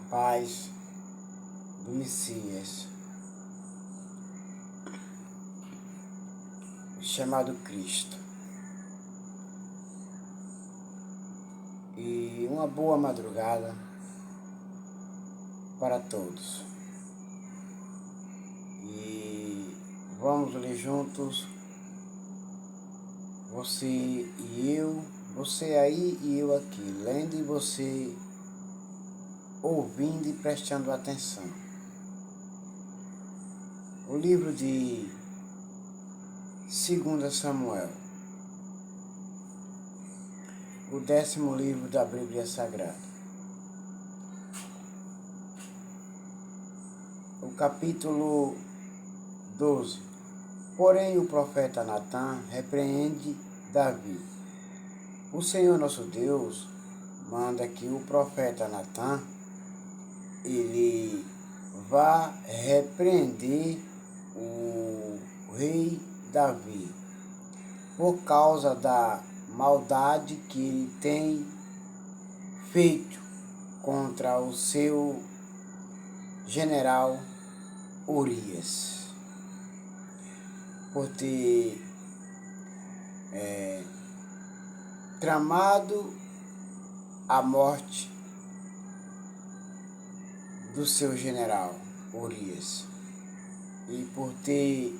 paz do Messias, chamado Cristo. E uma boa madrugada para todos. E vamos ler juntos, você e eu, você aí e eu aqui, lendo e você ouvindo e prestando atenção. O livro de 2 Samuel, o 10º livro da Bíblia Sagrada. O capítulo 12. Porém o profeta Natã repreende Davi. O Senhor nosso Deus manda que o profeta Natã ele vá repreender o rei Davi por causa da maldade que ele tem feito contra o seu general Urias, por ter tramado a morte do seu general Urias e por ter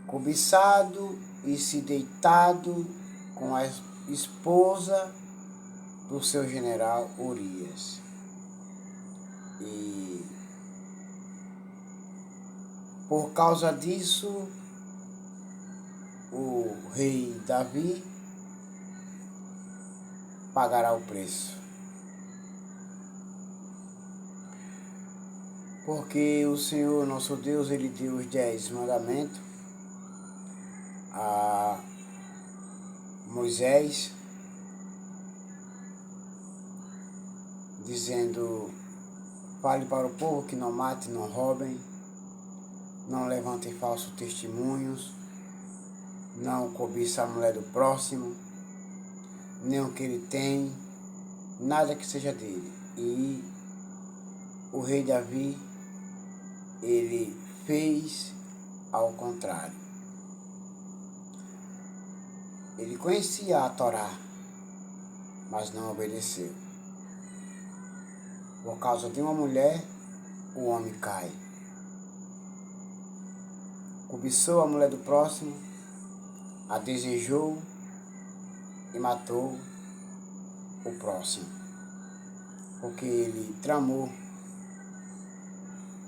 cobiçado e se deitado com a esposa do seu general Urias. E por causa disso, o rei Davi pagará o preço. Porque o Senhor nosso Deus, ele deu os 10 mandamentos a Moisés, dizendo: fale para o povo que não matem, não roubem, não levantem falsos testemunhos, não cobiça a mulher do próximo, nem o que ele tem, nada que seja dele. E o rei Davi, ele fez ao contrário. Ele conhecia a Torá, mas não obedeceu. Por causa de uma mulher, o homem cai. Cobiçou a mulher do próximo, a desejou e matou o próximo, porque ele tramou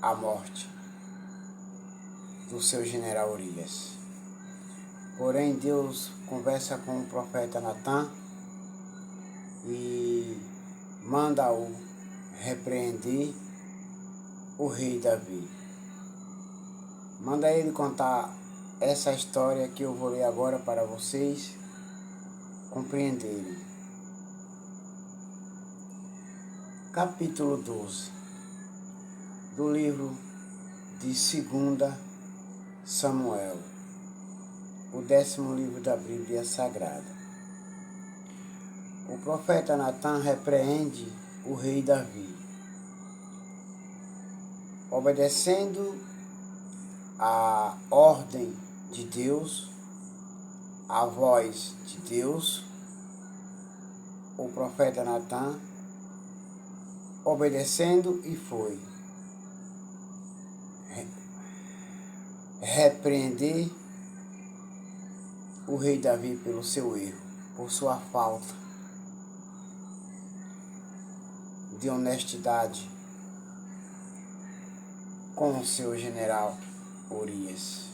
a morte do seu general Urias. Porém, Deus conversa com o profeta Natã e manda-o repreender o rei Davi. Manda ele contar essa história que eu vou ler agora para vocês compreenderem. Capítulo 12 do livro de 2 Samuel, o 10º livro da Bíblia Sagrada. O profeta Natã repreende o rei Davi, obedecendo a ordem de Deus, a voz de Deus. O profeta Natã obedecendo e foi repreender o rei Davi pelo seu erro, por sua falta de honestidade com o seu general Urias.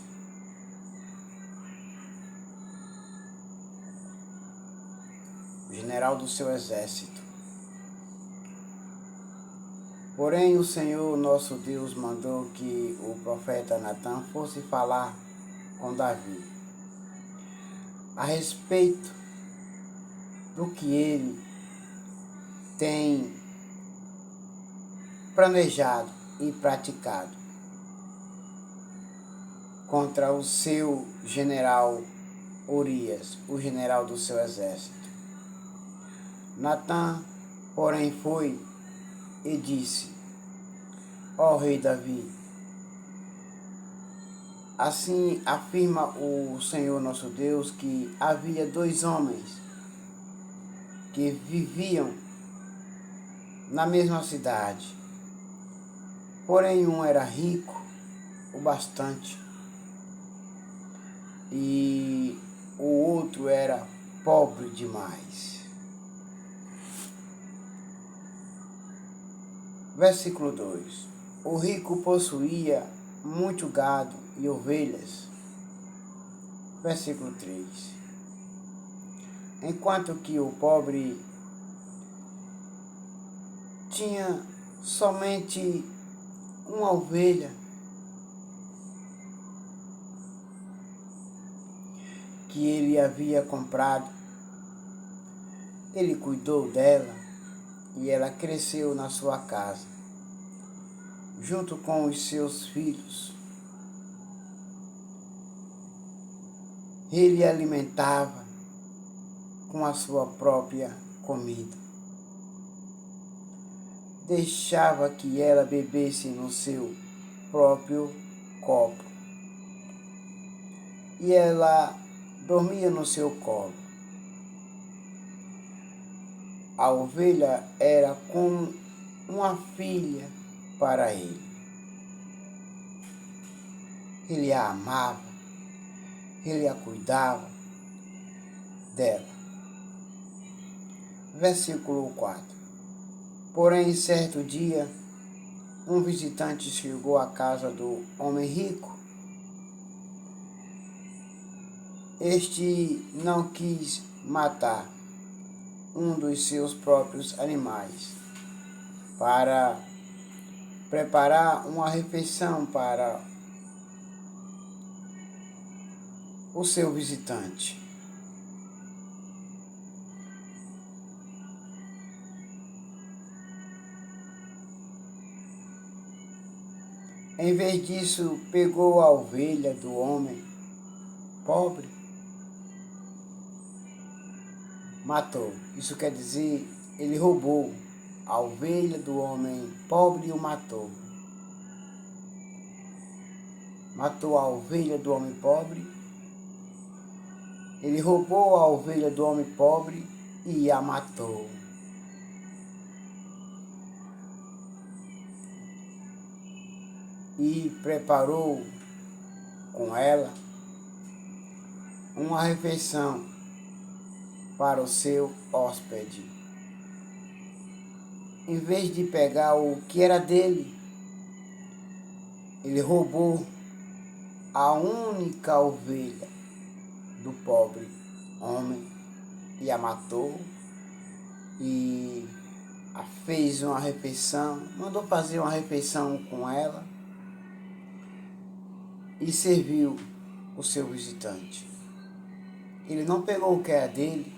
O general do seu exército. Porém, o Senhor nosso Deus mandou que o profeta Natã fosse falar com Davi a respeito do que ele tem planejado e praticado contra o seu general Urias, o general do seu exército. Natã, porém, foi e disse: Ó rei Davi, assim afirma o Senhor nosso Deus que havia 2 homens que viviam na mesma cidade. Porém, um era rico o bastante e o outro era pobre demais. Versículo 2. O rico possuía muito gado e ovelhas. Versículo 3. Enquanto que o pobre tinha somente uma ovelha que ele havia comprado. Ele cuidou dela e ela cresceu na sua casa, junto com os seus filhos. Ele alimentava com a sua própria comida. Deixava que ela bebesse no seu próprio copo. E ela dormia no seu colo. A ovelha era como uma filha para ele. Ele a amava, ele a cuidava dela. Versículo 4. Porém, certo dia, um visitante chegou à casa do homem rico. Este não quis matar um dos seus próprios animais para preparar uma refeição para o seu visitante. Em vez disso, pegou a ovelha do homem pobre, matou. Isso quer dizer, ele roubou a ovelha do homem pobre e o matou. Matou a ovelha do homem pobre. Ele roubou a ovelha do homem pobre e a matou. E preparou com ela uma refeição para o seu hóspede. Em vez de pegar o que era dele, ele roubou a única ovelha do pobre homem e a matou e fez uma refeição, mandou fazer uma refeição com ela e serviu o seu visitante. Ele não pegou o que era dele,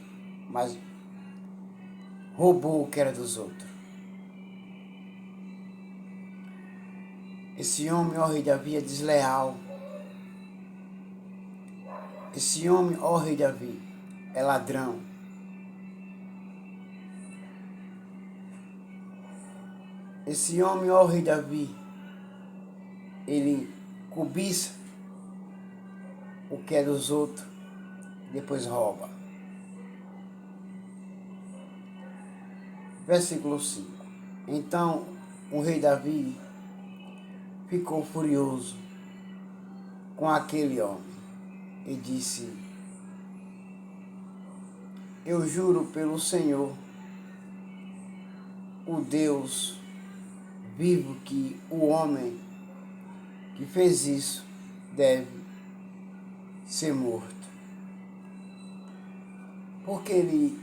mas roubou o que era dos outros. Esse homem, ó rei Davi, é desleal. Esse homem, ó rei Davi, é ladrão. Esse homem, ó rei Davi, ele cobiça o que é dos outros e depois rouba. Versículo 5. Então o rei Davi ficou furioso com aquele homem e disse: Eu juro pelo Senhor, o Deus vivo, que o homem que fez isso deve ser morto. Porque ele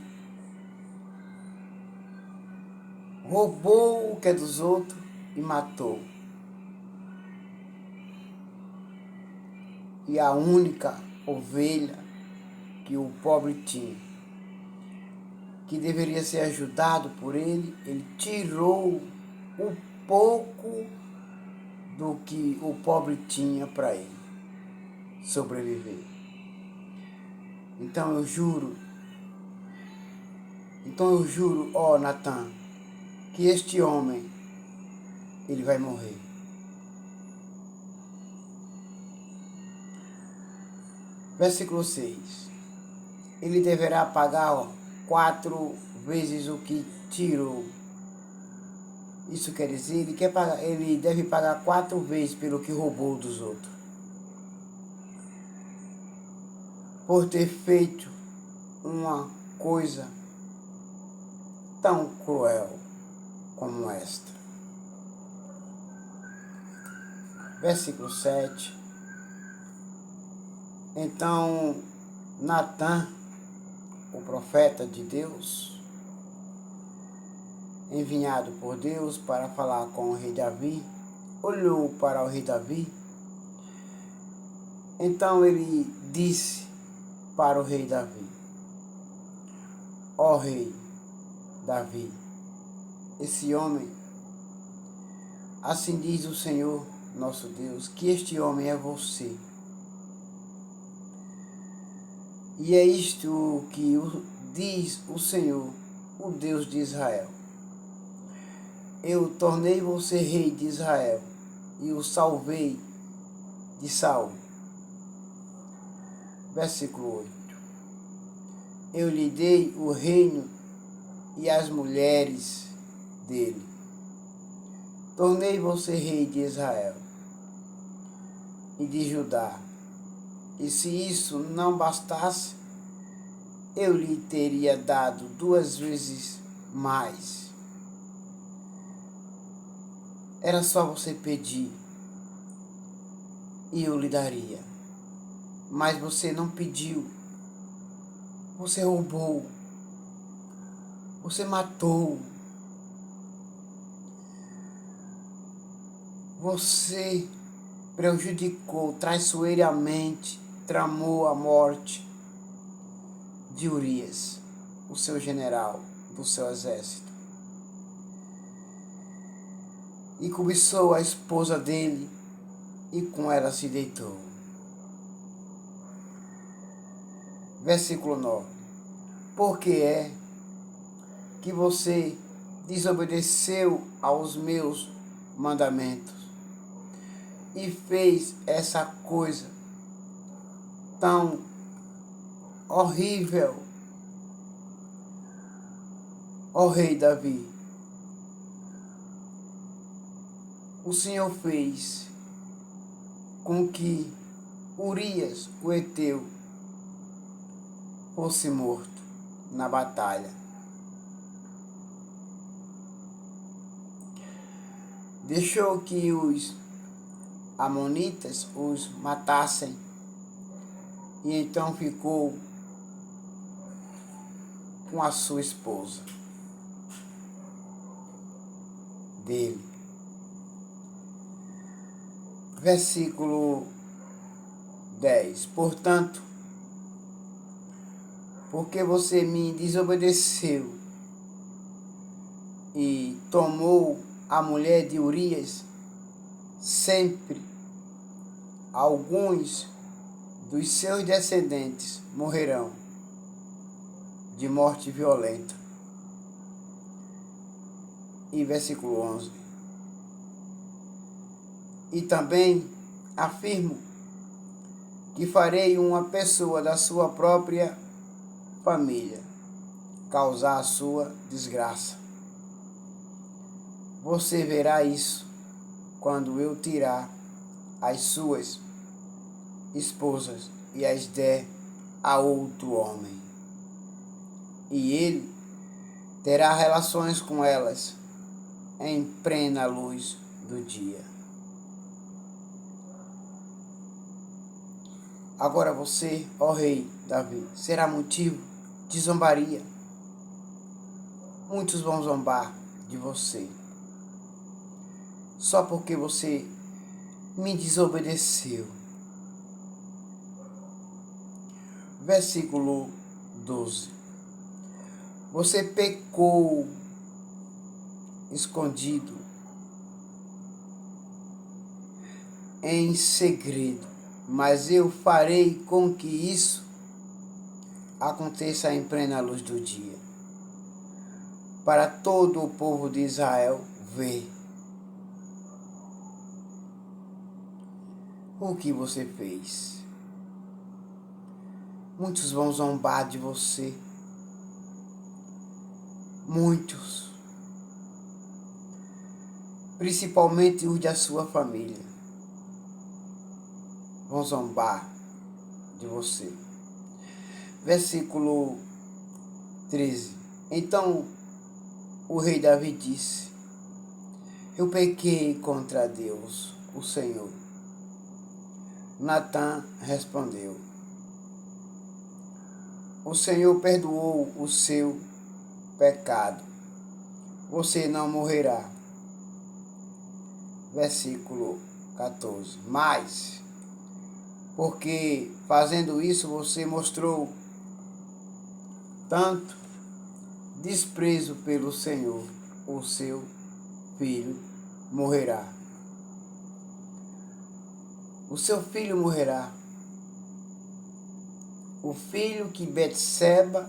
roubou o que é dos outros e matou. E a única ovelha que o pobre tinha, que deveria ser ajudado por ele, ele tirou o pouco do que o pobre tinha para ele sobreviver. Então eu juro, ó Natan, que este homem, ele vai morrer. Versículo 6. Ele deverá pagar 4 vezes o que tirou. Isso quer dizer, ele deve pagar 4 vezes pelo que roubou dos outros. Por ter feito uma coisa tão cruel como esta. Versículo 7. Então, Natã, o profeta de Deus, enviado por Deus para falar com o rei Davi, olhou para o rei Davi. Então ele disse para o rei Davi: ó rei Davi, esse homem, assim diz o Senhor nosso Deus, que este homem é você. E é isto que diz o Senhor, o Deus de Israel: eu tornei você rei de Israel e o salvei de Saul. Versículo 8. Eu lhe dei o reino e as mulheres dele. Tornei você rei de Israel e de Judá. E se isso não bastasse, eu lhe teria dado 2 vezes mais. Era só você pedir e eu lhe daria. Mas você não pediu. Você roubou. Você matou. Você prejudicou traiçoeiramente, tramou a morte de Urias, o seu general do seu exército. E cobiçou a esposa dele e com ela se deitou. Versículo 9. Porque é que você desobedeceu aos meus mandamentos e fez essa coisa tão horrível, ó rei Davi. O Senhor fez com que Urias, o heteu, fosse morto na batalha. Deixou que os amonitas os matassem e então ficou com a sua esposa dele. Versículo 10. Portanto, porque você me desobedeceu e tomou a mulher de Urias, sempre alguns dos seus descendentes morrerão de morte violenta. E versículo 11. E também afirmo que farei uma pessoa da sua própria família causar a sua desgraça. Você verá isso quando eu tirar as suas esposas e as der a outro homem. E ele terá relações com elas em plena luz do dia. Agora você, ó rei Davi, será motivo de zombaria. Muitos vão zombar de você, só porque você me desobedeceu. Versículo 12. Você pecou escondido, em segredo, mas eu farei com que isso aconteça em plena luz do dia. para todo o povo de Israel ver o que você fez. Muitos vão zombar de você. Muitos. Principalmente os da sua família. Vão zombar de você. Versículo 13. Então o rei Davi disse: eu pequei contra Deus, o Senhor. Natã respondeu: o Senhor perdoou o seu pecado. Você não morrerá. Versículo 14. Mas, porque fazendo isso você mostrou tanto desprezo pelo Senhor, o seu filho morrerá. O seu filho morrerá. O filho que Betseba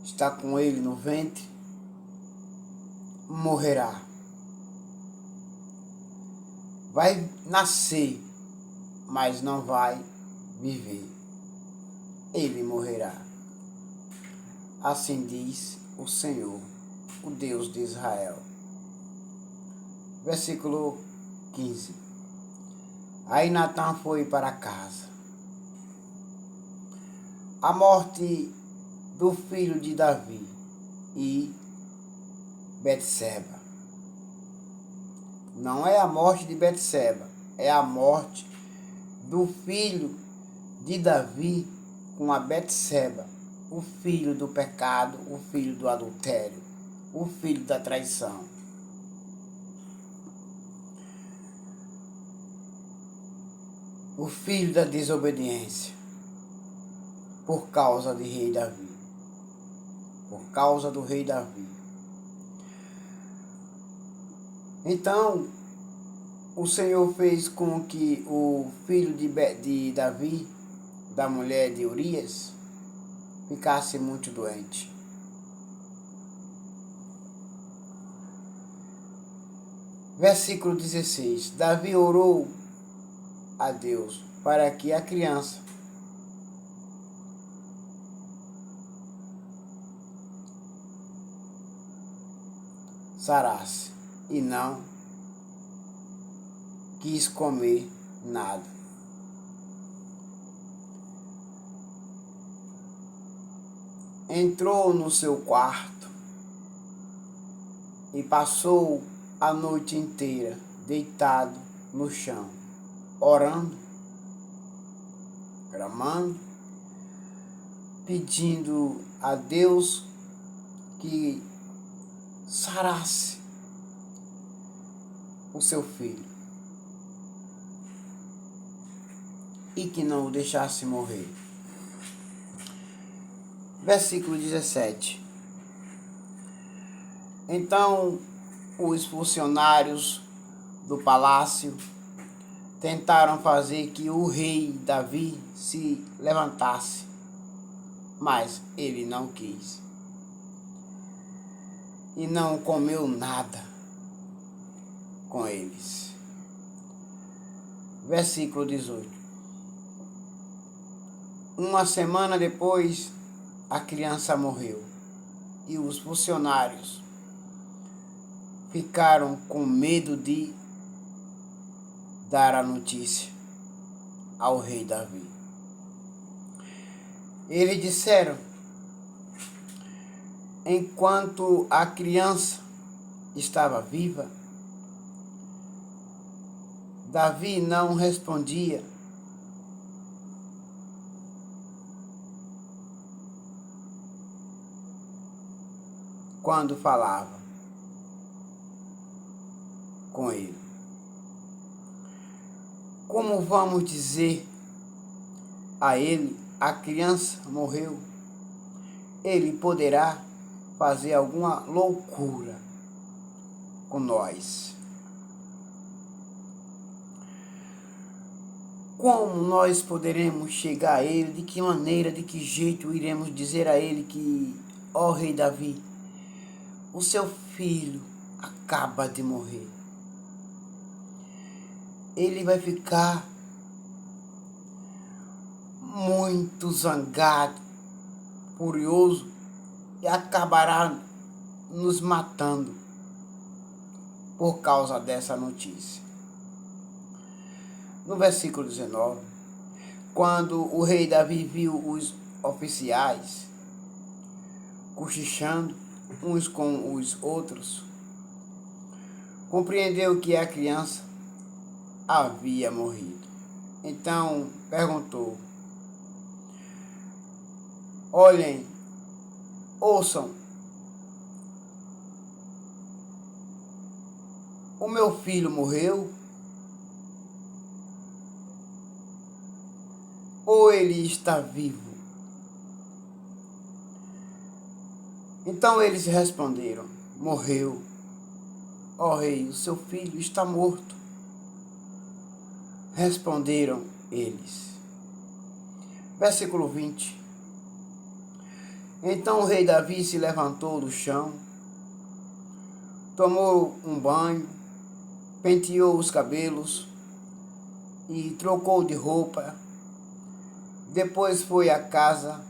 está com ele no ventre morrerá. Vai nascer, mas não vai viver. Ele morrerá. Assim diz o Senhor, o Deus de Israel. Versículo 15. Aí Natã foi para casa. A morte do filho de Davi e Betseba. Não é a morte de Betseba, é a morte do filho de Davi com a Betseba, o filho do pecado, o filho do adultério, o filho da traição. O filho da desobediência, por causa de rei Davi. Por causa do rei Davi. Então, o Senhor fez com que o filho de Davi, da mulher de Urias, ficasse muito doente. Versículo 16. Davi orou a Deus para que a criança sarasse e não quis comer nada. Entrou no seu quarto e passou a noite inteira deitado no chão, orando, clamando, pedindo a Deus que sarasse o seu filho e que não o deixasse morrer. Versículo 17. Então os funcionários do palácio tentaram fazer que o rei Davi se levantasse, mas ele não quis. E não comeu nada com eles. Versículo 18. Uma semana depois, a criança morreu e os funcionários ficaram com medo de dar a notícia ao rei Davi. Eles disseram: enquanto a criança estava viva, Davi não respondia quando falava com ele. Como vamos dizer a ele, a criança morreu? Ele poderá fazer alguma loucura com nós. Como nós poderemos chegar a ele? De que maneira, de que jeito iremos dizer a ele que, ó rei Davi, o seu filho acaba de morrer. Ele vai ficar muito zangado, furioso e acabará nos matando por causa dessa notícia. No versículo 19, quando o rei Davi viu os oficiais cochichando uns com os outros, compreendeu que a criança havia morrido. Então perguntou: olhem, ouçam, o meu filho morreu? Ou ele está vivo? Então eles responderam: morreu. Ó rei, o seu filho está morto. Responderam eles. Versículo 20. Então o rei Davi se levantou do chão, tomou um banho, penteou os cabelos e trocou de roupa. Depois foi à casa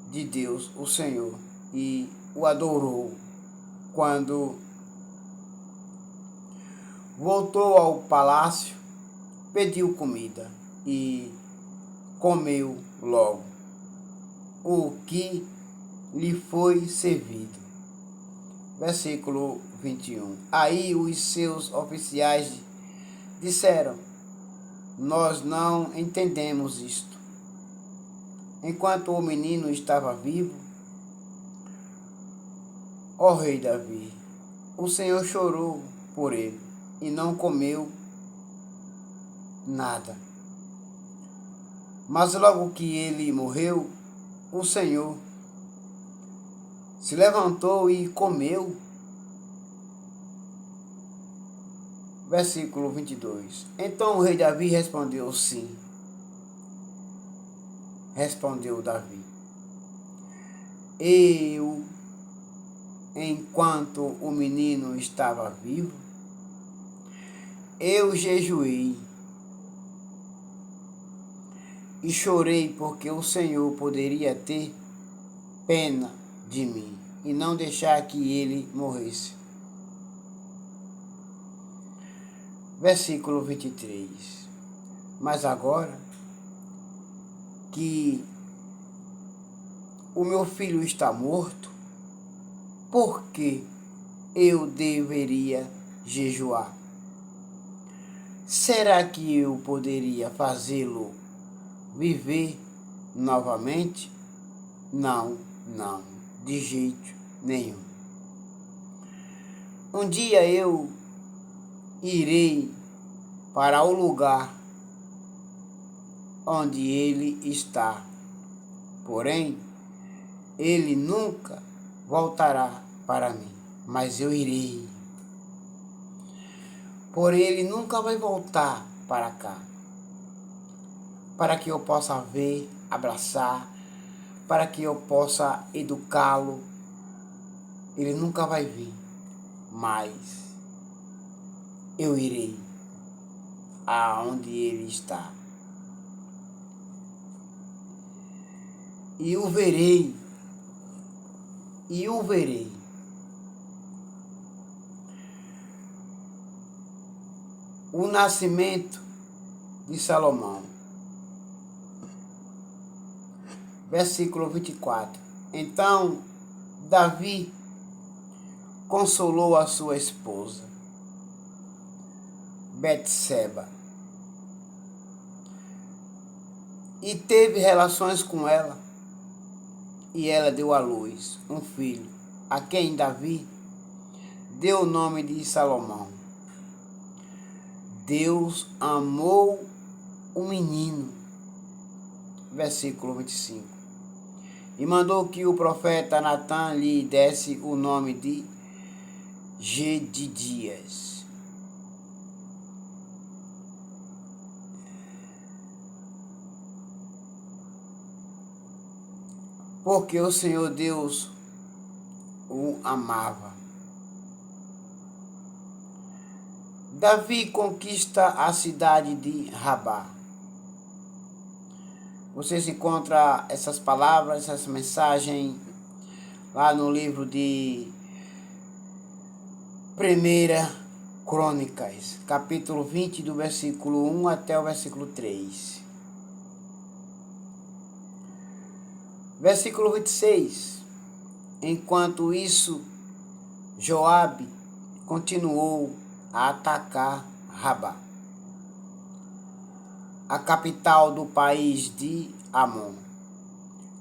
de Deus, o Senhor, e o adorou. Quando voltou ao palácio, pediu comida e comeu logo o que lhe foi servido. Versículo 21. Aí os seus oficiais disseram: nós não entendemos isto. Enquanto o menino estava vivo, ó rei Davi, o Senhor chorou por ele e não comeu nada. Mas logo que ele morreu, o Senhor se levantou e comeu. Versículo 22. Então o rei Davi respondeu: sim. Respondeu Davi: eu, enquanto o menino estava vivo, eu jejuei e chorei porque o Senhor poderia ter pena de mim e não deixar que ele morresse. Versículo 23. Mas agora que o meu filho está morto, por que eu deveria jejuar? Será que eu poderia fazê-lo viver novamente? Não, de jeito nenhum. Um dia eu irei para o lugar onde ele está, porém, ele nunca voltará para mim, mas eu irei. Porém, ele nunca vai voltar para cá, para que eu possa ver, abraçar, para que eu possa educá-lo. Ele nunca vai vir, mas eu irei aonde ele está. E o verei. O nascimento de Salomão. Versículo 24. Então Davi consolou a sua esposa, Betseba, e teve relações com ela, e ela deu à luz um filho, a quem Davi deu o nome de Salomão. Deus amou o menino. Versículo 25. E mandou que o profeta Natã lhe desse o nome de Gedidias. Porque o Senhor Deus o amava Davi conquista a cidade de Rabá. Você se encontra essas palavras, essa mensagem lá no livro de 1 Crônicas, capítulo 20, do versículo 1 até o versículo 3. Versículo 26. Enquanto isso, Joabe continuou a atacar Rabá, a capital do país de Amon.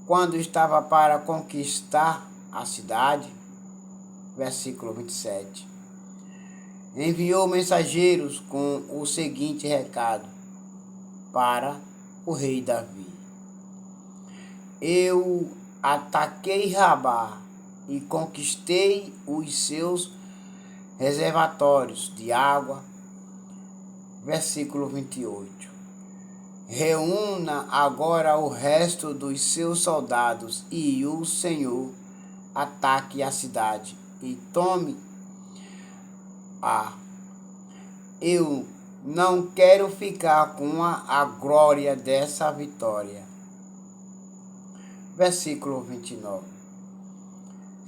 Quando estava para conquistar a cidade, versículo 27, enviou mensageiros com o seguinte recado para o rei Davi: eu ataquei Rabá e conquistei os seus reservatórios de água. Versículo 28. Reúna agora o resto dos seus soldados e o Senhor ataque a cidade e tome-a. Eu não quero ficar com a glória dessa vitória. Versículo 29.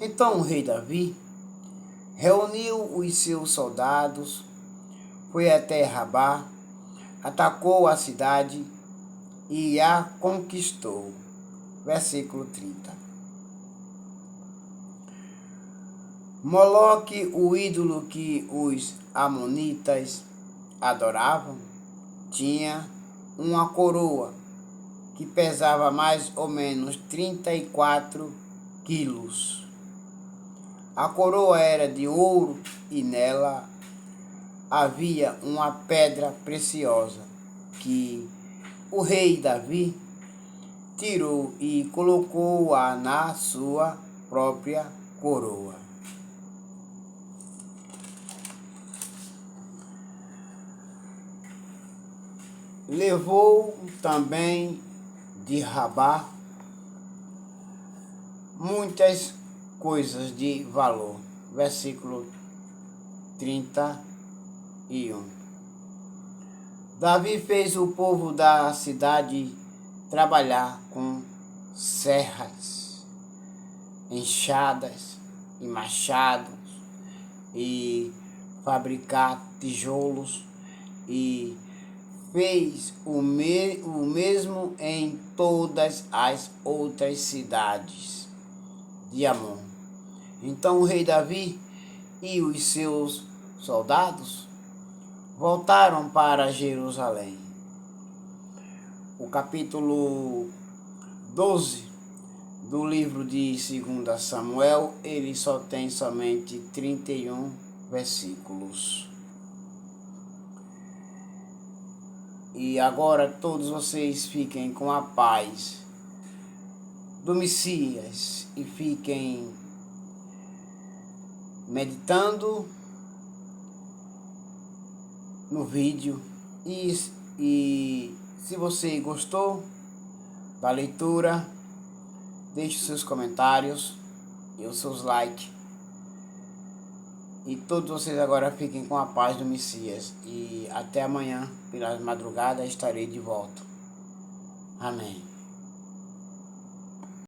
Então o rei Davi reuniu os seus soldados, foi até Rabá, atacou a cidade e a conquistou. Versículo 30. Moloque, o ídolo que os amonitas adoravam, tinha uma coroa que pesava mais ou menos 34 quilos. A coroa era de ouro e nela havia uma pedra preciosa que o rei Davi tirou e colocou-a na sua própria coroa. Levou também de Rabá muitas coisas de valor. Versículo 31. Davi fez o povo da cidade trabalhar com serras, enxadas e machados, e fabricar tijolos, e fez o mesmo em todas as outras cidades de Amon. Então o rei Davi e os seus soldados voltaram para Jerusalém. O capítulo 12 do livro de 2 Samuel, ele só tem somente 31 versículos. E agora todos vocês fiquem com a paz do Messias e fiquem meditando no vídeo. E se você gostou da leitura, deixe seus comentários e os seus likes. E todos vocês agora fiquem com a paz do Messias. E até amanhã, pelas madrugadas, estarei de volta. Amém.